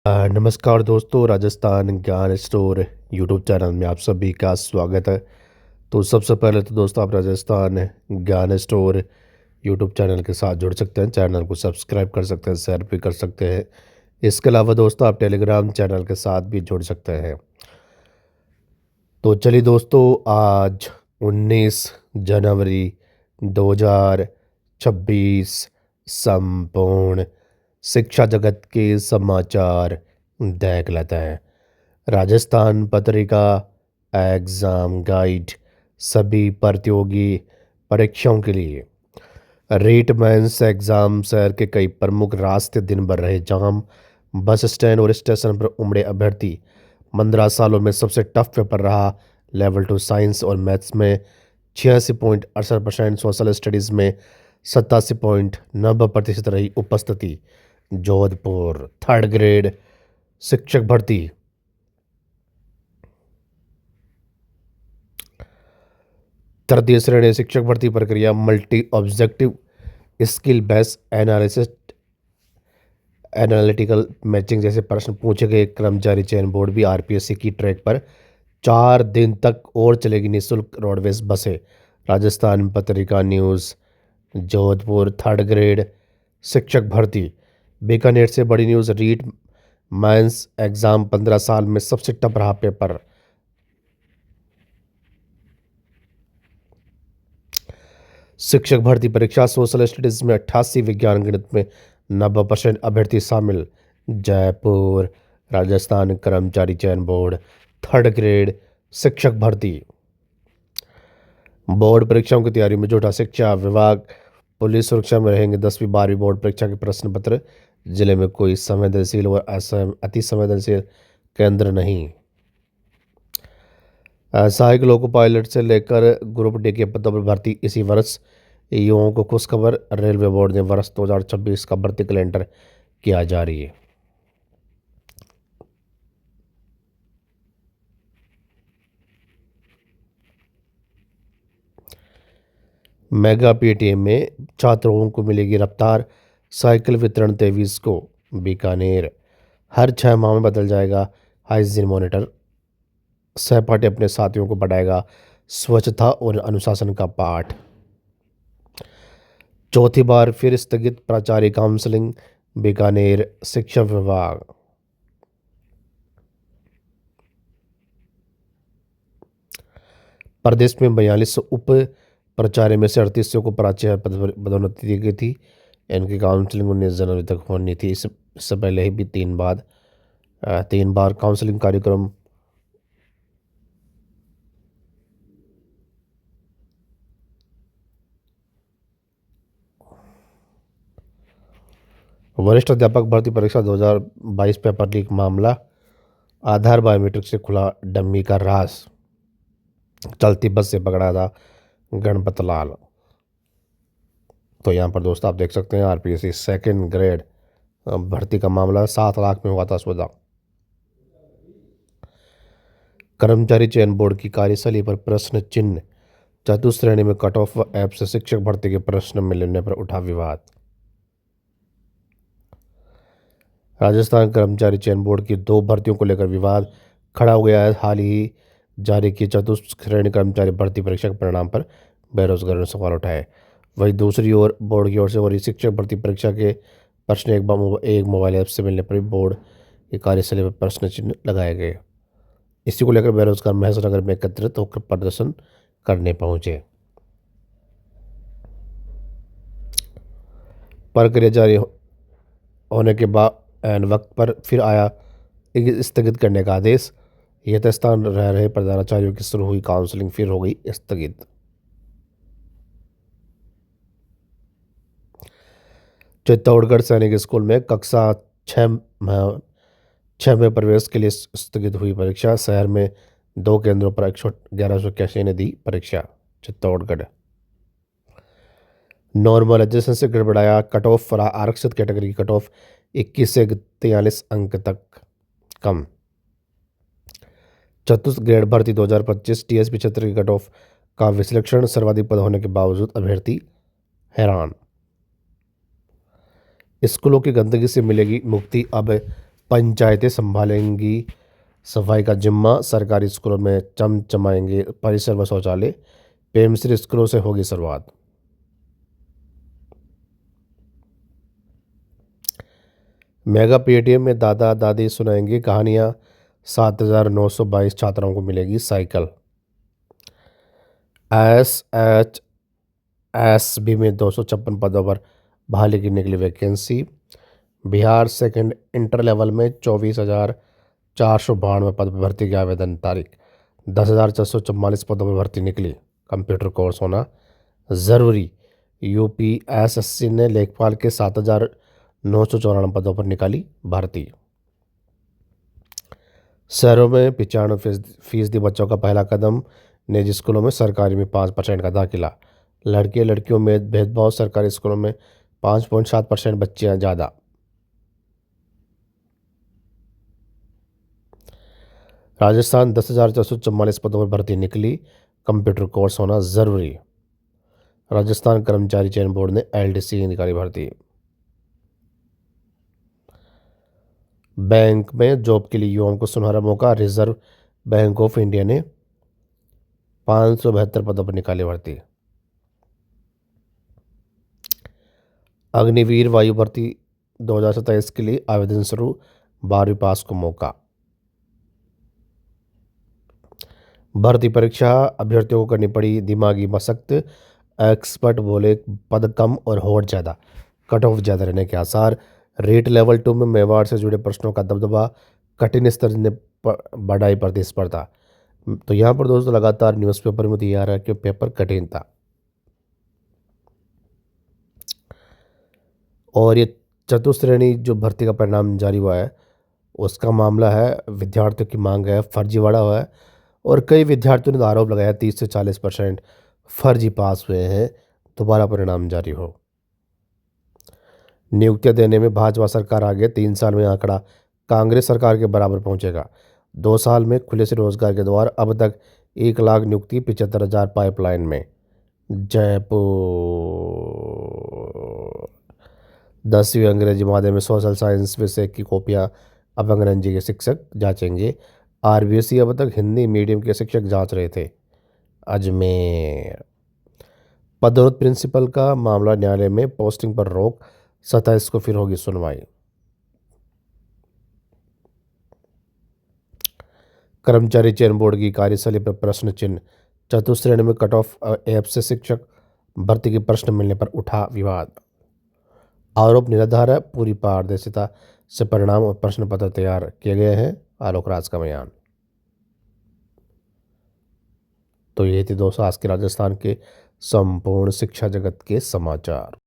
नमस्कार दोस्तों, राजस्थान ज्ञान स्टोर यूट्यूब चैनल में आप सभी का स्वागत है। तो सबसे पहले तो दोस्तों, आप राजस्थान ज्ञान स्टोर यूट्यूब चैनल के साथ जुड़ सकते हैं। चैनल को सब्सक्राइब कर सकते हैं, शेयर भी कर सकते हैं। इसके अलावा दोस्तों, आप टेलीग्राम चैनल के साथ भी जुड़ सकते हैं। तो चलिए दोस्तों, आज 19 जनवरी 2026 संपूर्ण शिक्षा जगत के समाचार देख लेते हैं। राजस्थान पत्रिका एग्ज़ाम गाइड सभी प्रतियोगी परीक्षाओं के लिए। रीट मेंस एग्ज़ाम शहर के कई प्रमुख रास्ते दिन भर रहे जाम। बस स्टैंड और स्टेशन पर उमड़े अभ्यर्थी। 15 सालों में सबसे टफ पेपर रहा लेवल 2 साइंस और मैथ्स में 86.68%, सोशल स्टडीज़ में 87.90% रही उपस्थिति। जोधपुर थर्ड ग्रेड शिक्षक भर्ती। तृतीय श्रेणी शिक्षक भर्ती प्रक्रिया multi objective skill based analysis analytical matching जैसे प्रश्न पूछे गए। कर्मचारी चयन बोर्ड भी आरपीएससी की ट्रैक पर 4 दिन तक और चलेगी निःशुल्क रोडवेज बसें। Rajasthan Patrika news Jodhpur third grade शिक्षक भर्ती। बीकानेर से बड़ी न्यूज़। रीट मेंस एग्ज़ाम 15 साल में सबसे टफ रहा पेपर। शिक्षक भर्ती परीक्षा सोशल स्टडीज में 88, विज्ञान गणित में 90% अभ्यर्थी शामिल। जयपुर राजस्थान कर्मचारी चयन बोर्ड थर्ड ग्रेड शिक्षक भर्ती। बोर्ड परीक्षाओं की तैयारी में जुटा शिक्षा विभाग। पुलिस सुरक्षा में रहेंगे 10वीं 12वीं बोर्ड परीक्षा के प्रश्न पत्र। जिले में कोई संवेदनशील और अति संवेदनशील केंद्र नहीं। सहायक लोको पायलट से लेकर ग्रुप डी के पदों पर भर्ती इसी वर्ष। युवाओं को खुशखबर, रेलवे बोर्ड ने वर्ष 2026 का भर्ती कैलेंडर किया जारी है। मेगा पीटीएम में छात्रों को मिलेगी रफ्तार। साइकिल वितरण 23 को। बीकानेर हर 6 माह में बदल जाएगा हाइजीन मॉनिटर। सहपाठी अपने साथियों को बढ़ाएगा स्वच्छता और अनुशासन का पाठ। चौथी बार फिर स्थगित प्राचार्य काउंसलिंग। बीकानेर शिक्षा विभाग। प्रदेश में 42 उप प्राचार्य में से 38 को प्राचार्य पदोन्नति दी गई थी। इनकी काउंसलिंग 19 जनवरी तक होनी थी। इससे पहले ही भी 3 बार काउंसलिंग कार्यक्रम वरिष्ठ अध्यापक भर्ती परीक्षा 2022 पेपर लीक मामला। आधार बायोमेट्रिक से खुला डम्मी का राज। चलती बस से पकड़ा था गणपत लाल। तो यहाँ पर दोस्तों आप देख सकते हैं आरपीएससी सेकंड ग्रेड भर्ती का मामला 7 लाख में हुआ था सौदा। कर्मचारी चयन बोर्ड की कार्यशैली पर प्रश्न चिन्ह। चतुश्रेणी में कट ऑफ ऐप से शिक्षक भर्ती के प्रश्न मिलने पर उठा विवाद। राजस्थान कर्मचारी चयन बोर्ड की 2 भर्तियों को लेकर विवाद खड़ा हो गया है। हाल ही जारी की चतुश्रेणी कर्मचारी भर्ती परीक्षा के परिणाम पर बेरोजगारों ने सवाल उठाए। वहीं दूसरी ओर बोर्ड की ओर से हो रही शिक्षक भर्ती परीक्षा के प्रश्न एक मोबाइल ऐप से मिलने पर भी बोर्ड की कार्यशैली पर प्रश्न चिन्ह लगाए गए। इसी को लेकर बेरोजगार महेशनगर में एकत्रित होकर प्रदर्शन करने पहुंचे। प्रक्रिया जारी होने के बाद वक्त पर फिर आया स्थगित करने का आदेश। यथास्थान रह रहे प्रधानाचार्यों की शुरू हुई काउंसलिंग फिर हो गई स्थगित। चित्तौड़गढ़ सैनिक स्कूल में कक्षा 6 में प्रवेश के लिए स्थगित हुई परीक्षा। शहर में 2 केंद्रों पर 1181 ने दी परीक्षा। चित्तौड़गढ़ नॉर्मलाइजेशन से गड़बड़ाया कट ऑफ। आरक्षित कैटेगरी की कट ऑफ 21 से 43 अंक तक कम। चतुर्थ ग्रेड भर्ती 2025 टीएसपी क्षेत्र की कट ऑफ का विश्लेषण। सर्वाधिक पद होने के बावजूद अभ्यर्थी हैरान। स्कूलों की गंदगी से मिलेगी मुक्ति। अब पंचायतें संभालेंगी सफाई का जिम्मा, सरकारी स्कूलों में चमचमाएंगे परिसर व शौचालय, पीएमसी स्कूलों से होगी शुरुआत। मेगा पीटीएम में दादा दादी सुनाएंगे कहानियाँ, 7,922 छात्राओं को मिलेगी साइकिल। SHSB में 256 पदों पर बहाली की निकली vacancy. Bihar second inter level में 24,492 पद पर भर्ती की आवेदन तारीख। 10,444 पदों पर भर्ती निकली, कंप्यूटर कोर्स होना ज़रूरी। यूपीएसएससी ने लेखपाल के 7,994 पदों पर निकाली भर्ती। शहरों में 95% बच्चों का पहला कदम, निजी स्कूलों में सरकारी में 5% का दाखिला। लड़के लड़कियों में भेदभाव, सरकारी स्कूलों में 5.7% बच्चियां ज़्यादा। राजस्थान 10,444 पदों पर भर्ती निकली, कंप्यूटर कोर्स होना ज़रूरी। राजस्थान कर्मचारी चयन बोर्ड ने एलडीसी निकाली भर्ती। बैंक में जॉब के लिए युवाओं को सुनहरा मौका, रिजर्व बैंक ऑफ इंडिया ने 572 पदों पर निकाली भर्ती। अग्निवीर वायु भर्ती 2027 के लिए आवेदन शुरू, 12वीं पास को मौका। भर्ती परीक्षा अभ्यर्थियों को करनी पड़ी दिमागी मशक्कत, एक्सपर्ट बोले पद कम और होड़ ज़्यादा, कट ऑफ ज़्यादा रहने के आसार। रेट लेवल 2 में मेवाड़ से जुड़े प्रश्नों का दबदबा, कठिन स्तर ने बढ़ाई प्रतिस्पर्धा। तो यहाँ पर दोस्तों लगातार न्यूज़पेपर में दिया आ रहा है कि पेपर कठिन था। और ये चतुश्रेणी जो भर्ती का परिणाम जारी हुआ है उसका मामला है, विद्यार्थियों की मांग है, फर्जीवाड़ा हुआ है और कई विद्यार्थियों ने आरोप लगाया 30 से 40% फर्जी पास हुए हैं, दोबारा परिणाम जारी हो। नियुक्तियां देने में भाजपा सरकार आगे, 3 साल में आंकड़ा कांग्रेस सरकार के बराबर पहुंचेगा। 2 साल में खुले से रोजगार के द्वार, अब तक 1 लाख नियुक्ति, 75,000 पाइपलाइन में। जयपुर 10वीं अंग्रेजी माध्यम में सोशल साइंस विषय की कॉपियां अब अंग्रेजी के शिक्षक जांचेंगे। आरबीएसई अब तक हिंदी मीडियम के शिक्षक जांच रहे थे। अजमेर पदोन्नत प्रिंसिपल का मामला न्यायालय में, पोस्टिंग पर रोक, 27 को फिर होगी सुनवाई। कर्मचारी चयन बोर्ड की कार्यशैली पर प्रश्न चिन्ह, चतुश्रेणी में कट ऑफ ऐप से शिक्षक भर्ती के प्रश्न मिलने पर उठा विवाद। आरोप निराधार है, पूरी पारदर्शिता से परिणाम और प्रश्न पत्र तैयार किए गए हैं, आलोक राज का बयान। तो ये थे दोस्तों आज के राजस्थान के संपूर्ण शिक्षा जगत के समाचार।